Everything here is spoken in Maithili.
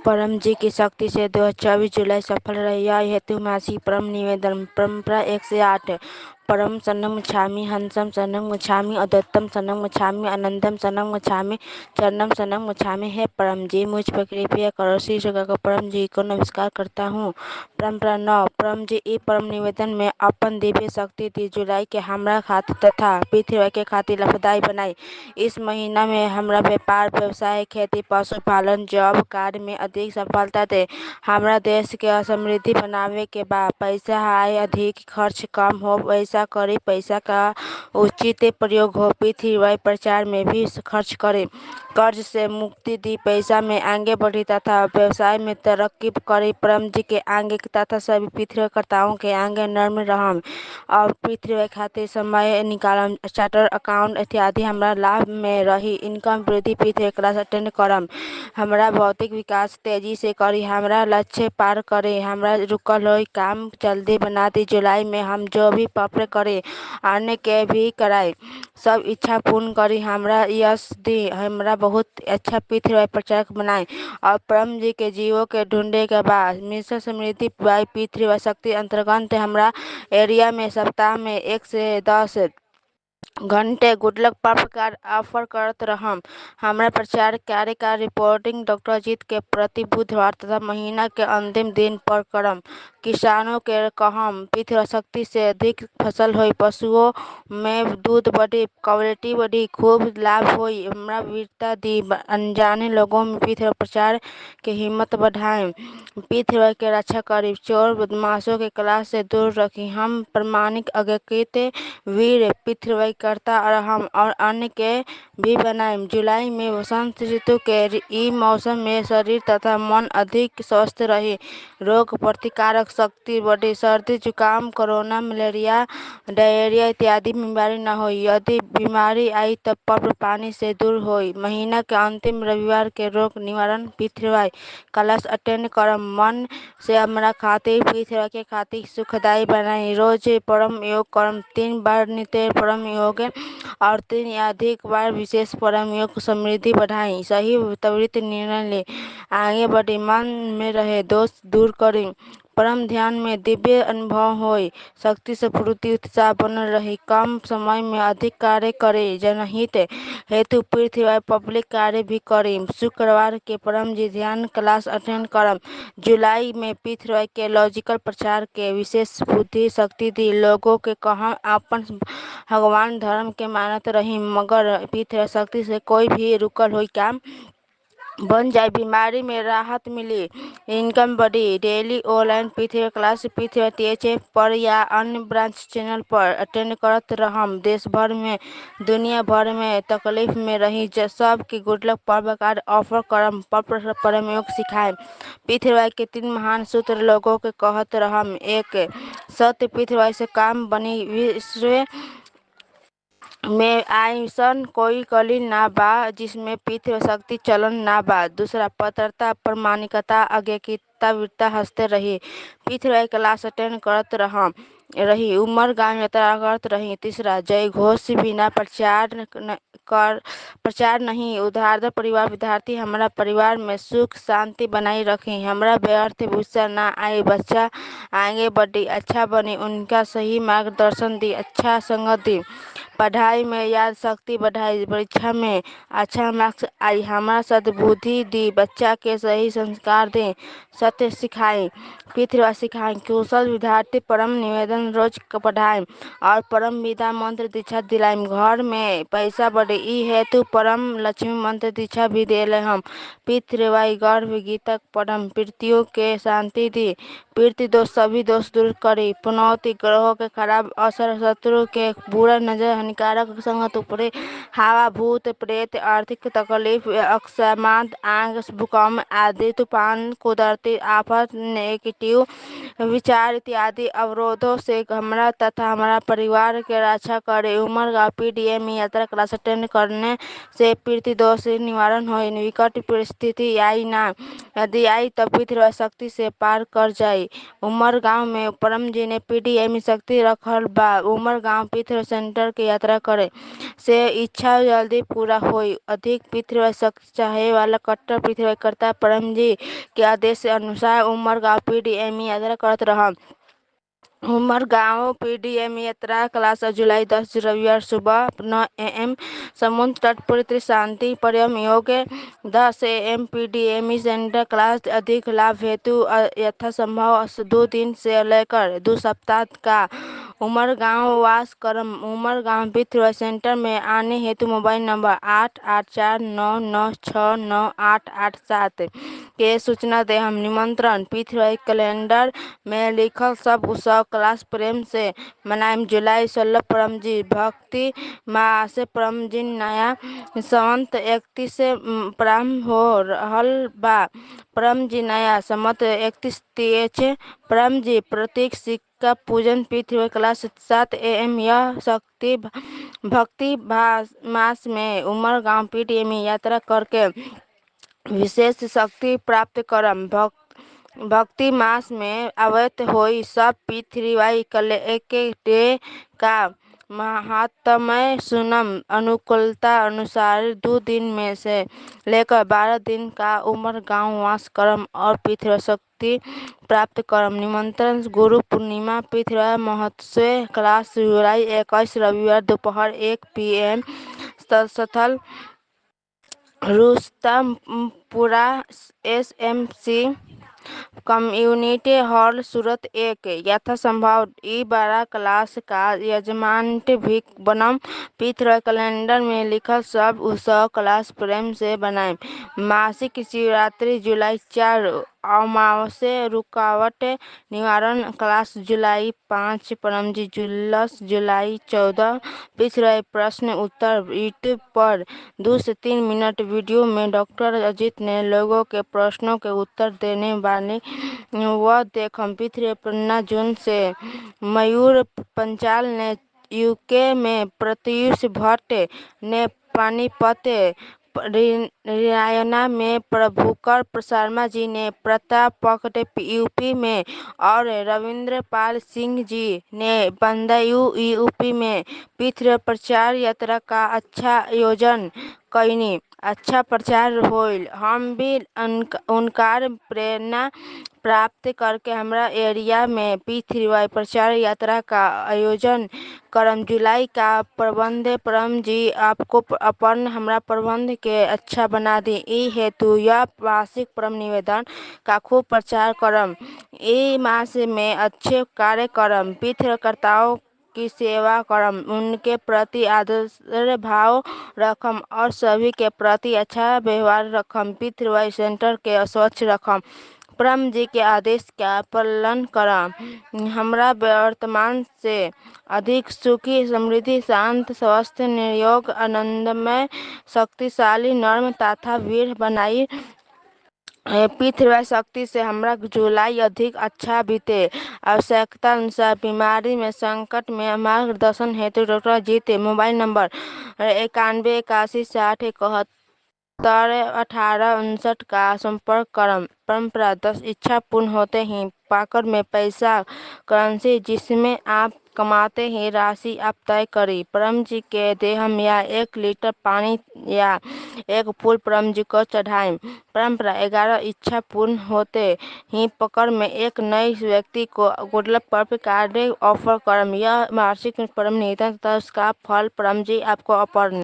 परम जी की शक्ति से 2024 जुलाई सफल रही। यह हेतु मासिक परम निवेदन परंपरा 108। परम शरणं गच्छामि, हंसं शरणं गच्छामि, अद्वैतम शरणं गच्छामि, अनंतम शरणं गच्छामि, चरणम शरणं गच्छामि। हे परम जी, मुझ पर कृपया करो। श्री जगह को परम जी को नमस्कार करता हूँ। परंपरा 9। परम जी ई परम निवेदन में अपन दिव्य शक्ति दी जुलाई के हमरा खातिर तथा पृथ्वी के खातिर लाभदायी बनाई। इस महीना में हमरा व्यापार, व्यवसाय, खेती, पशुपालन, जॉब कार्य में अधिक सफलता दे। हमरा देश के समृद्धि बनावे के बा। पैसा आए अधिक, खर्च कम हो। पैसा करी, पैसा का उचित प्रयोग हो। पृथ्वी प्रचार में भी खर्च करे। कर्ज से मुक्ति दी। पैसा में आगे बढ़ी तथा व्यवसाय में तरक्की करी। परम जी के आगे तथा सभी पृथ्वीकर्ताओं के आगे नर्म रहम और पृथ्वी खातिर समय निकालम। चार्टर अकाउंट इत्यादि हमरा लाभ में रही। इनकम वृद्धि, पृथ्वी क्लास अटेंड करम। हमरा भौतिक विकास तेजी से करी। हमरा लक्ष्य पार करे। हमरा रुकल हुई काम जल्दी बना दी। जुलाई में हम जो भी पाप करे अन्य के भी कराए, सब इच्छा पूर्ण करी। हमरा यश दी। हमरा बहुत अच्छा पृथ्वी प्रचारक बनाए और परम जी के जीवों के ढूंढे के बाद मिशन समृद्धि बाई पृथ्वी शक्ति अंतर्गत हमरा एरिया में सप्ताह में 1 से 10 घंटे गुडलक परोपकार ऑफर करत रहम। हमरा प्रचार कार्य का रिपोर्टिंग डॉक्टर अजीत के प्रति बुधवार तथा महीना के अंतिम दिन पर करम। किसानों के कहम पृथ्वी शक्ति से अधिक फसल होई, पशुओं में दूध बढ़ी, क्वालिटी बढ़ी, खूब लाभ होई। हमरा वीरता दी। अनजाने लोगों में पृथ्वी प्रचार के हिम्मत बढ़ाएं। पृथ्वी के रक्षा करी। चोर बदमाशों के कला से दूर रखी। हम प्रमाणिक अग्रकृत वीर पृथ्वी करता रहम और अन्य के भी बनाएं। जुलाई में वसंत ऋतु के ई मौसम में शरीर तथा मन अधिक स्वस्थ रही। रोग प्रतिकारक शक्ति बढ़ी। सर्दी, जुकाम, कोरोना, मलेरिया, डायरिया इत्यादि बीमारी न हो। यदि बीमारी आई तब पवित्र पानी से दूर होई। महीना के अंतिम रविवार के रोग निवारण पृथ्वी कलश अटेंड करम। मन से हमरा खातिर पृथ्वी के खातिर सुखदायी बनाई। रोज परम योग करम। 3 बार नित्य परम योग और 3 या अधिक बार विशेष परम योग समृद्धि बढ़ाई। सही त्वरित निर्णय ले आगे बढ़ी। मन में रहे दोष दूर करी। परम ध्यान में दिव्य अनुभव होई। शक्ति से पूर्ति उत्साह बनल रही। कम समय में अधिक कार्य करे। जनहित हेतु पृथ्वी पब्लिक कार्य भी करी। शुक्रवार के परम जी ध्यान क्लास अटेंड करम। जुलाई में पृथ्वी के लॉजिकल प्रचार के विशेष बुद्धि शक्ति दी। लोगों के कहम अपन भगवान धर्म के मानत रही, मगर पृथ्वी शक्ति से कोई भी रुकल हुई काम बन जाए। बीमारी में राहत मिली। इनकम बढ़ी। डेली ऑनलाइन पृथ्वी क्लास पृथ्वी THF पर या अन्य ब्रांच चैनल पर अटेंड करत रहम। देश भर में दुनिया भर में तकलीफ में रही सब की गुडलक परोपकार ऑफर करम। परम योग सिखाए। पृथ्वी के 3 महान सूत्र लोगों के कहत रहम। 1 सत्य पृथ्वी से काम बनी। विश्व में ऐसन कोई कली ना बा जिसमें पृथ्वी शक्ति चलन ना बा। दूसरा पत्रता, प्रामाणिकता, अग्रकृतता, वीरता हंसते रही। पृथ्वी क्लास अटेंड करत रही। उमर गांव यात्रा करत रही। तीसरा जय घोष बिना प्रचार नहीं। उदाहरण परिवार विद्यार्थी हमरा परिवार में सुख शांति बनाई रखी। हमरा व्यर्थ गुस्सा ना आए। बच्चा आगे बढ़ी, अच्छा बनी, उनका सही मार्गदर्शन दी, अच्छा संगत दी। पढ़ाई में याद शक्ति बढ़ाई। परीक्षा में अच्छा मार्क्स आई। हमरा सद्बुद्धि दी। बच्चा के सही संस्कार दें। सत्य सिखाएं। पृथ्वी सिखाएं। कुशल विद्यार्थी परम निवेदन रोज पढ़ाएं और परम विद्या मंत्र दीक्षा दिलाएं। घर में पैसा बढ़े ई हेतु परम लक्ष्मी मंत्र दीक्षा भी देले हम। पृथ्वी गर्भ गीतक पढ़म। पृथ्वियों के शांति दी। पृथ्वी दोष सभी दोष दूर करी। पुनौती, ग्रहों के खराब असर, शत्रु के बुरा नजर, हानिकारक संगत, उपरे हवा, भूत प्रेत, आर्थिक तकलीफ, अकस्मात आग, भूकंप आदि तूफान, कुदरती आफत, नेगेटिव विचार इत्यादि अवरोधों से हमरा तथा हमारा परिवार के रक्षा करे। उमर गाँव PDM यात्रा क्लास अटेंड करने से पृथ्वी दोष निवारण हो। विकट परिस्थिति आई ना, यदि आई तब पृथ्वी शक्ति से पार कर जाए। उमरगांव में परम जी ने पीडीएमी शक्ति रखल बा। उमरगांव पृथ्वी सेंटर के यात्रा करे से इच्छा जल्दी पूरा होई। अधिक पृथ्वी शक्ति चाहे वाला कट्टर पृथ्वीकर्ता परम जी के आदेश अनुसार उमरगांव पीडीएमी यात्रा करत रहन। उमरगांव पीडीएमी यात्रा क्लास जुलाई 10 रविवार सुबह 9 AM समुद्र तट पृथ्वी शांति परम योग 10 AM पीडीएमी सेंटर क्लास। अधिक लाभ हेतु यथासंभव 2 दिन से लेकर 2 सप्ताह का उमरगांव वास करम। उमरगांव पृथ्वी सेंटर में आने हेतु मोबाइल नंबर 8849969887 के सूचना दे हम। निमंत्रण पृथ्वी कैलेंडर में लिखल सब उत्सव क्लास प्रेम से मनाएम। जुलाई 16 परम जी भक्ति मास परम जी नया संवत 31 से प्रारंभ हो रहल बा। परम जी नया संवत 31 परम जी प्रतीक सिक्का पूजन पृथ्वी क्लास 7 AM यह शक्ति भक्ति मास में उमरगांव पीडीएमी यात्रा करके विशेष शक्ति प्राप्त करम। भक्ति मास में अवैत होई सब पृथ्वी के डे का महात्म्य सुनम। अनुकूलता अनुसार 2 दिन में से लेकर 12 दिन का उमरगांव वास करम और पृथ्वी शक्ति प्राप्त करम। निमंत्रण गुरु पूर्णिमा पृथ्वी महोत्सव क्लास जुलाई 21 रविवार दोपहर 1 PM स्थल रुस्तमपुरा SMC कम्युनिटी हॉल सूरत 1 यथासंभव ई 12 क्लास का यजमान भी बनम। पृथ्वी कैलेंडर में लिखल सब उत्सव क्लास प्रेम से बनाएं। मासिक शिवरात्रि जुलाई 4 अमावस्या रुकावट निवारण क्लास जुलाई 5 परम जी जुलूस जुलाई 14 पृथ्वी प्रश्न उत्तर यूट्यूब पर 2 से 3 मिनट वीडियो में डॉक्टर अजीत ने लोगों के प्रश्नों के उत्तर देने वाले वह देखम। पृथ्वी पन्ना जून से मयूर पंचाल ने यूके में प्रत्युष भट्ट ने पानीपत हरियाणा में प्रभुकर शर्मा जी ने प्रतापगढ़ यूपी में और रविंद्र पाल सिंह जी ने बदायूं यूपी में पृथ्वी प्रचार यात्रा का अच्छा आयोजन कईनी। अच्छा प्रचार होईल। हम भी उनकार प्रेरणा प्राप्त करके हमरा एरिया में पृथ्वी प्रचार यात्रा का आयोजन करम। जुलाई का प्रबंध परम जी आपको अपन हमरा प्रबंध के अच्छा बना दी। ई हेतु यह मासिक परम निवेदन का खूब प्रचार करम। ई मास में अच्छे कार्य करम। पृथ्वीकर्ताओं की सेवा करम। उनके प्रति आदर भाव रखम और सभी के प्रति अच्छा व्यवहार रखम। पृथ्वी सेंटर के स्वच्छ रखम। परम जी के आदेश का पालन करम। हमरा वर्तमान से अधिक सुखी समृद्धि शांत स्वस्थ निरोग आनंदमय शक्तिशाली नर्म तथा वीर बनाई। पृथ्वी शक्ति से हमरा जुलाई अधिक अच्छा बीते। आवश्यकता अनुसार बीमारी में संकट में मार्गदर्शन हेतु डॉक्टर अजीत मोबाइल नंबर 918160711859 का संपर्क करम। परंपरा 10 इच्छा पूर्ण होते ही पाकर में पैसा करेंसी जिसमें आप कमाते ही राशि आप तय करी। परम जी के देहम या 1 लीटर पानी या एक फूल परम जी को चढ़ाएं। परंपरा 11 इच्छा पूर्ण होते ही पकड़ में एक नए व्यक्ति को गुडलक पर कार्ड ऑफर करम। यह मासिक परम निवेदन तथा उसका फल परम जी आपको अपर